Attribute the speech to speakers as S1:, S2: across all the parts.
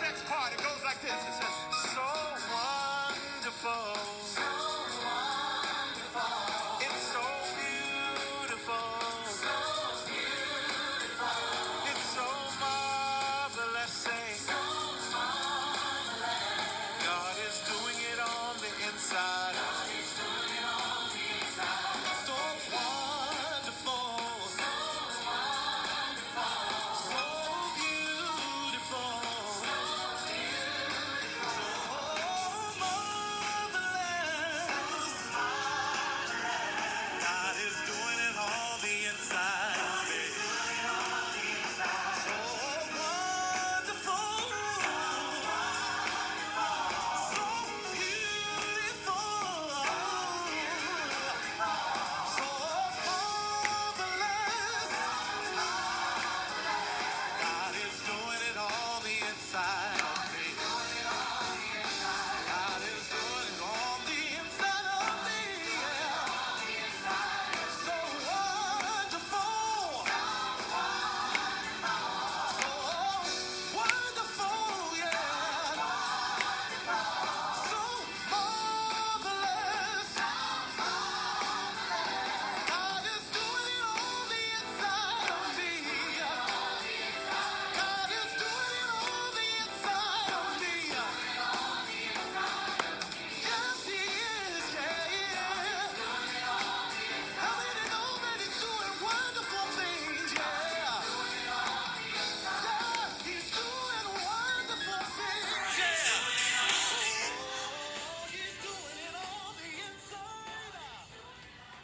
S1: next part, it goes like this. It says, so wonderful. So wonderful. It's so beautiful. So beautiful. It's so marvelous. Say, so marvelous. God is doing it on the inside. God is doing it on the inside. So wonderful. So wonderful. So beautiful. God is doing it on the inside of me. So wonderful, so beautiful, so marvelous. God is doing it on the inside of me. God is doing it on the inside of me. So wonderful. Wonderful, yeah. So marvelous. God is doing it on the inside of me. God is doing it on the inside of me. Yes, He is, yeah. How many know that He's doing wonderful things, yeah? Yeah, He's doing wonderful things, yeah.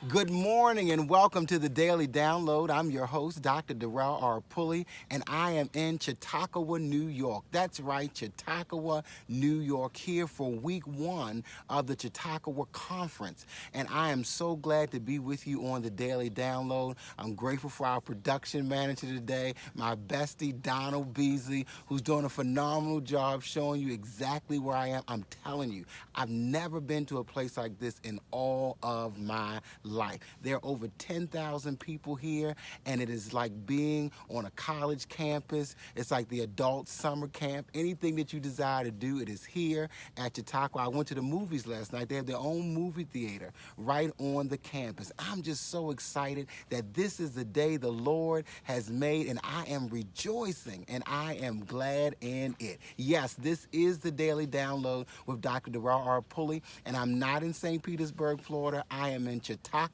S1: Good morning and welcome to the Daily Download. I'm your host, Dr. Darrell R. Pulley, and I am in Chautauqua, New York. That's right, Chautauqua, New York, here for week one of the Chautauqua Conference. And I am so glad to be with you on the Daily Download. I'm grateful for our production manager today, my bestie, Donald Beasley, who's doing a phenomenal job showing you exactly where I am. I'm telling you, I've never been to a place like this in all of my life. There are over 10,000 people here, and it is like being on a college campus. It's like the adult summer camp. Anything that you desire to do, it is here at Chautauqua. I went to the movies last night. They have their own movie theater right on the campus. I'm just so excited that this is the day the Lord has made, and I am rejoicing, and I am glad in it. Yes, this is the Daily Download with Dr. Darrell R. Pulley, and I'm not in St. Petersburg, Florida. I am in Chautauqua,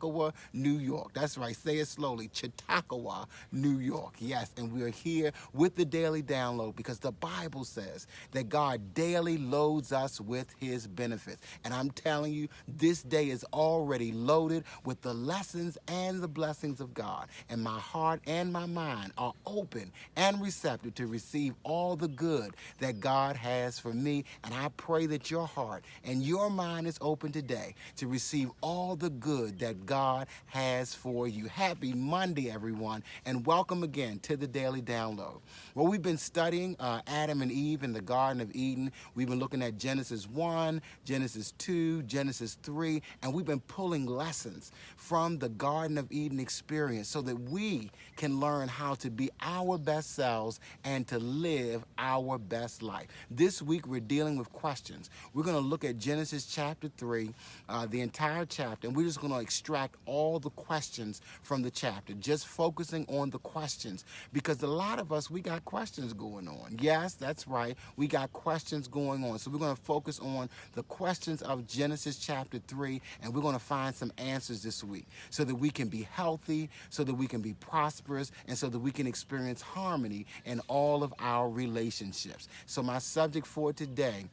S1: New York. That's right. Say it slowly. Chautauqua, New York. Yes, and we are here with the Daily Download because the Bible says that God daily loads us with His benefits. And I'm telling you, this day is already loaded with the lessons and the blessings of God. And my heart and my mind are open and receptive to receive all the good that God has for me. And I pray that your heart and your mind is open today to receive all the good that God has for you. Happy Monday, everyone, and welcome again to the Daily Download. Well, we've been studying Adam and Eve in the Garden of Eden. We've been looking at Genesis 1, Genesis 2, Genesis 3, and we've been pulling lessons from the Garden of Eden experience so that we can learn how to be our best selves and to live our best life. This week, we're dealing with questions. We're going to look at Genesis chapter 3, the entire chapter, and we're just going to extract all the questions from the chapter, just focusing on the questions, because a lot of us, we got questions going on. Yes, that's right. We got questions going on. So we're going to focus on the questions of Genesis chapter 3, and we're going to find some answers this week so that we can be healthy, so that we can be prosperous, and so that we can experience harmony in all of our relationships. So my subject for today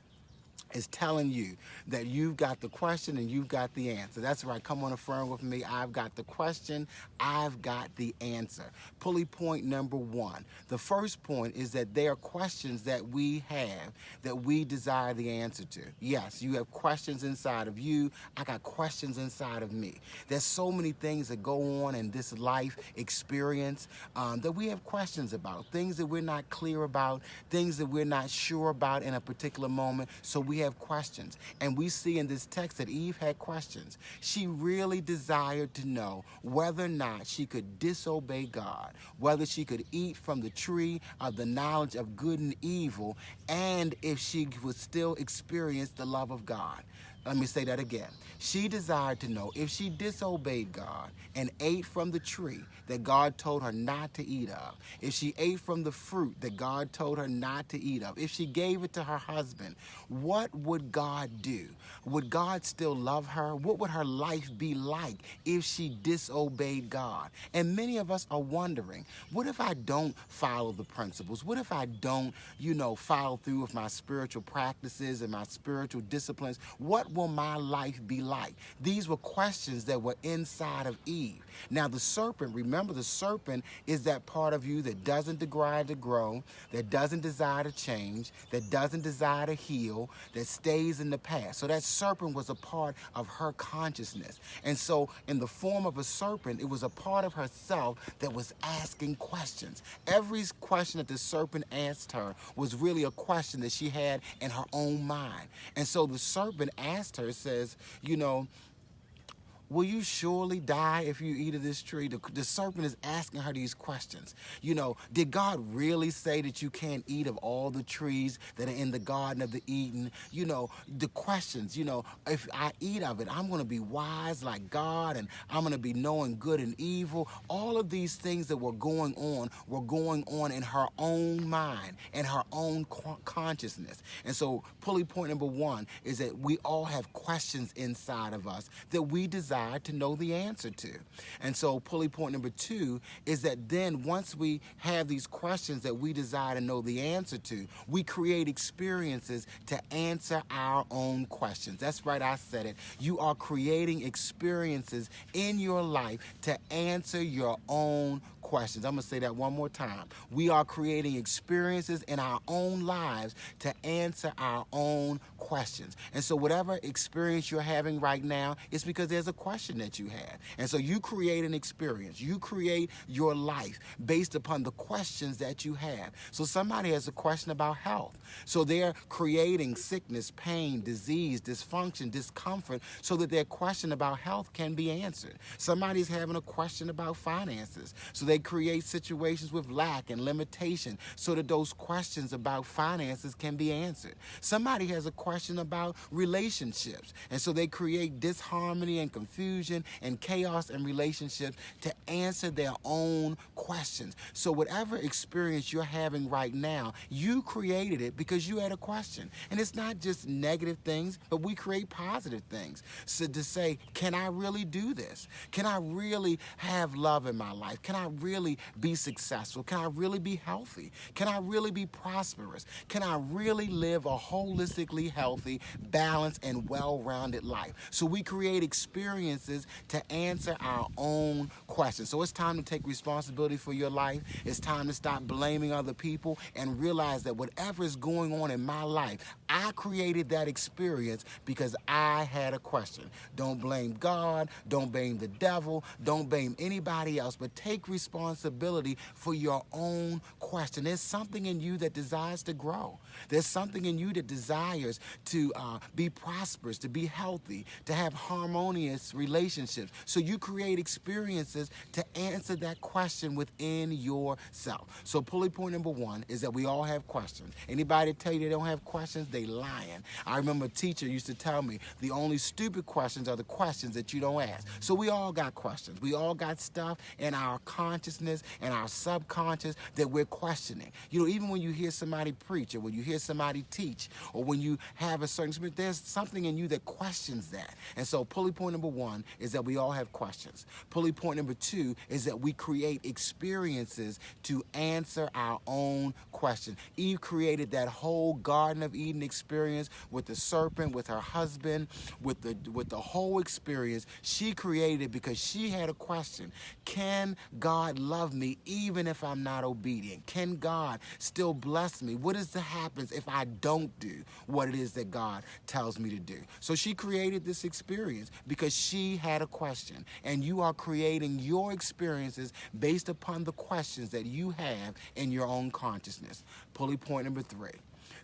S1: is telling you that you've got the question and you've got the answer. That's right. Come on, affirm with me. I've got the question. I've got the answer. Pulley point number one. The first point is that there are questions that we have that we desire the answer to. Yes, you have questions inside of you. I got questions inside of me. There's so many things that go on in this life experience that we have questions about, things that we're not clear about, things that we're not sure about in a particular moment. So we we have questions. And we see in this text that Eve had questions. She really desired to know whether or not she could disobey God, whether she could eat from the tree of the knowledge of good and evil, and if she would still experience the love of God. Let me say that again. She desired to know if she disobeyed God and ate from the tree that God told her not to eat of, if she ate from the fruit that God told her not to eat of, if she gave it to her husband, what would God do? Would God still love her? What would her life be like if she disobeyed God? And many of us are wondering, what if I don't follow the principles? What if I don't, follow through with my spiritual practices and my spiritual disciplines? What will my life be like? These were questions that were inside of Eve. Now the serpent, remember the serpent is that part of you that doesn't desire to grow, that doesn't desire to change, that doesn't desire to heal, that stays in the past. So that serpent was a part of her consciousness. And so in the form of a serpent, it was a part of herself that was asking questions. Every question that the serpent asked her was really a question that she had in her own mind. And so the serpent asked her, says, will you surely die if you eat of this tree? The serpent is asking her these questions. Did God really say that you can't eat of all the trees that are in the Garden of the Eden? The questions, if I eat of it, I'm going to be wise like God, and I'm going to be knowing good and evil. All of these things that were going on in her own mind and her own consciousness. And so pulley point number one is that we all have questions inside of us that we desire to know the answer to. And so pulley point number two is that then once we have these questions that we desire to know the answer to, we create experiences to answer our own questions. That's right, I said it. You are creating experiences in your life to answer your own questions. I'm going to say that one more time. We are creating experiences in our own lives to answer our own questions. And so whatever experience you're having right now, it's because there's a question that you have. And so you create an experience. You create your life based upon the questions that you have. So somebody has a question about health. So they're creating sickness, pain, disease, dysfunction, discomfort, so that their question about health can be answered. Somebody's having a question about finances. So they create situations with lack and limitation so that those questions about finances can be answered. Somebody has a question about relationships, and so they create disharmony and confusion and chaos in relationships to answer their own questions. So whatever experience you're having right now, you created it because you had a question. And it's not just negative things, but we create positive things. So to say, can I really do this? Can I really have love in my life? Can I really be successful? Can I really be healthy? Can I really be prosperous? Can I really live a holistically healthy, balanced, and well-rounded life? So we create experiences to answer our own questions. So it's time to take responsibility for your life. It's time to stop blaming other people and realize that whatever is going on in my life, I created that experience because I had a question. Don't blame God. Don't blame the devil. Don't blame anybody else, but take responsibility for your own question. There's something in you that desires to grow. There's something in you that desires to be prosperous, to be healthy, to have harmonious relationships. So you create experiences to answer that question within yourself. So pulley point number one is that we all have questions. Anybody tell you they don't have questions, they lying. I remember a teacher used to tell me the only stupid questions are the questions that you don't ask. So we all got questions. We all got stuff in our consciousness and our subconscious that we're questioning. Even when you hear somebody preach, or when you hear somebody teach, or when you have a certain spirit, there's something in you that questions that. And so pulley point number one is that we all have questions. Pulley point number two is that we create experiences to answer our own question. Eve created that whole Garden of Eden experience with the serpent, with her husband, with the whole experience. She created it because she had a question. Can God love me even if I'm not obedient? Can God still bless me? What is to happen if I don't do what it is that God tells me to do? So she created this experience because she had a question. And you are creating your experiences based upon the questions that you have in your own consciousness. Pulley point number three.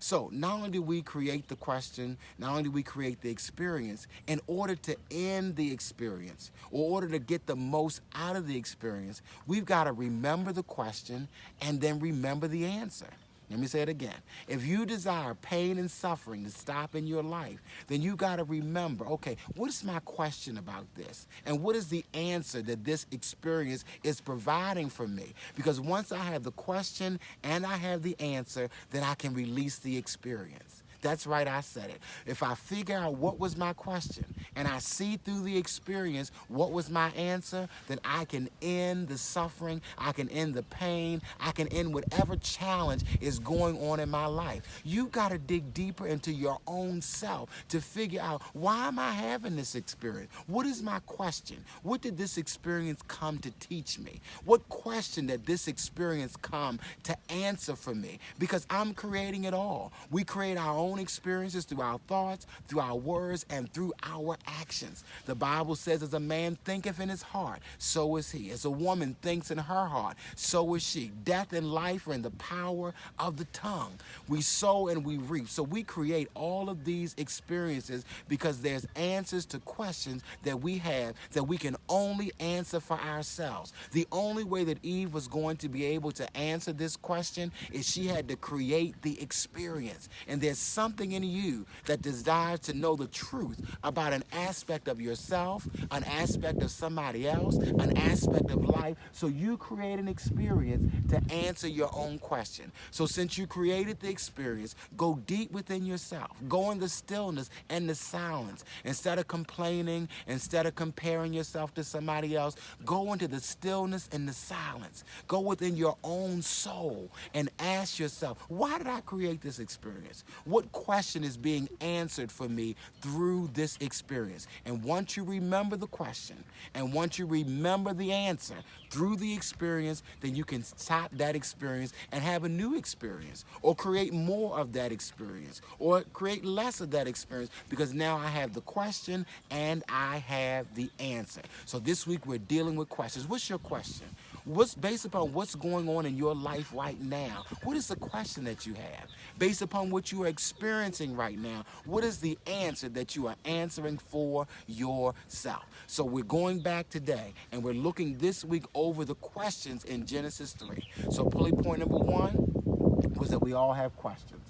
S1: So not only do we create the question, not only do we create the experience, in order to end the experience, or in order to get the most out of the experience, we've got to remember the question and then remember the answer. Let me say it again. If you desire pain and suffering to stop in your life, then you got to remember, okay, what is my question about this? And what is the answer that this experience is providing for me? Because once I have the question and I have the answer, then I can release the experience. That's right, I said it. If I figure out what was my question and I see through the experience what was my answer, then I can end the suffering, I can end the pain, I can end whatever challenge is going on in my life. You got to dig deeper into your own self to figure out, why am I having this experience? What is my question? What did this experience come to teach me? What question did this experience come to answer for me? Because I'm creating it all. We create our own experiences through our thoughts, through our words, and through our actions. The Bible says, as a man thinketh in his heart, so is he. As a woman thinks in her heart, so is she. Death and life are in the power of the tongue. We sow and we reap. So we create all of these experiences because there's answers to questions that we have that we can only answer for ourselves. The only way that Eve was going to be able to answer this question is she had to create the experience. And there's something in you that desires to know the truth about an aspect of yourself, an aspect of somebody else, an aspect of life. So you create an experience to answer your own question. So since you created the experience, go deep within yourself. Go in the stillness and the silence. Instead of complaining, instead of comparing yourself to somebody else, go into the stillness and the silence. Go within your own soul and ask yourself, why did I create this experience? What question is being answered for me through this experience? And once you remember the question, and once you remember the answer through the experience, then you can stop that experience and have a new experience, or create more of that experience, or create less of that experience, because now I have the question and I have the answer. So this week we're dealing with questions. What's your question? What's based upon what's going on in your life right now? What is the question that you have? Based upon what you are experiencing right now, what is the answer that you are answering for yourself? So we're going back today and we're looking this week over the questions in Genesis 3. So pulley point number 1 was that we all have questions.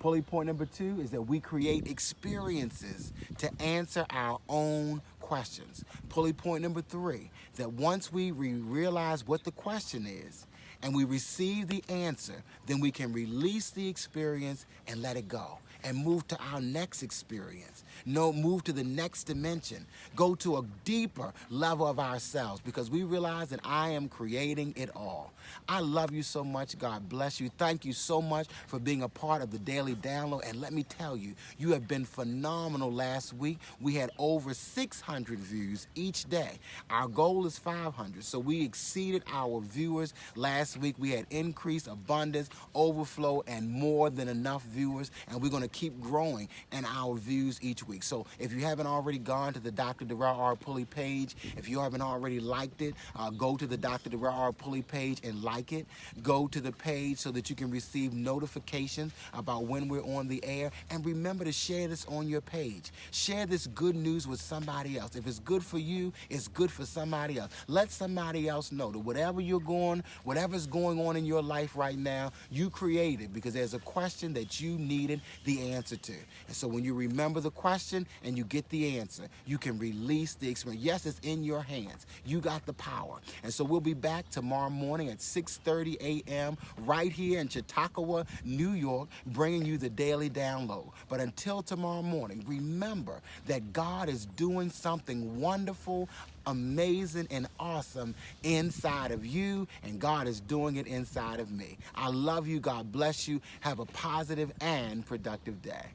S1: Pulley point number 2 is that we create experiences to answer our own questions. Pulley point number 3, that once we realize what the question is and we receive the answer, then we can release the experience and let it go and move to our next experience. No, move to the next dimension. Go to a deeper level of ourselves, because we realize that I am creating it all. I love you so much. God bless you. Thank you so much for being a part of the Daily Download. And let me tell you, you have been phenomenal last week. We had over 600 views each day. Our goal is 500. So we exceeded our viewers last week. We had increased, abundance, overflow, and more than enough viewers. And we're going to keep growing in our views each week. So if you haven't already gone to the Dr. Darrell R. Pulley page, if you haven't already liked it, go to the Dr. Darrell R. Pulley page and like it. Go to the page so that you can receive notifications about when we're on the air. And remember to share this on your page. Share this good news with somebody else. If it's good for you, it's good for somebody else. Let somebody else know that whatever's going on in your life right now, you created, because there's a question that you needed the answer to. And so when you remember the question and you get the answer, you can release the experience. Yes, it's in your hands. You got the power. And so we'll be back tomorrow morning at 6:30 a.m. right here in Chautauqua, New York, bringing you the Daily Download. But until tomorrow morning, remember that God is doing something wonderful, amazing, and awesome inside of you, and God is doing it inside of me. I love you. God bless you. Have a positive and productive day.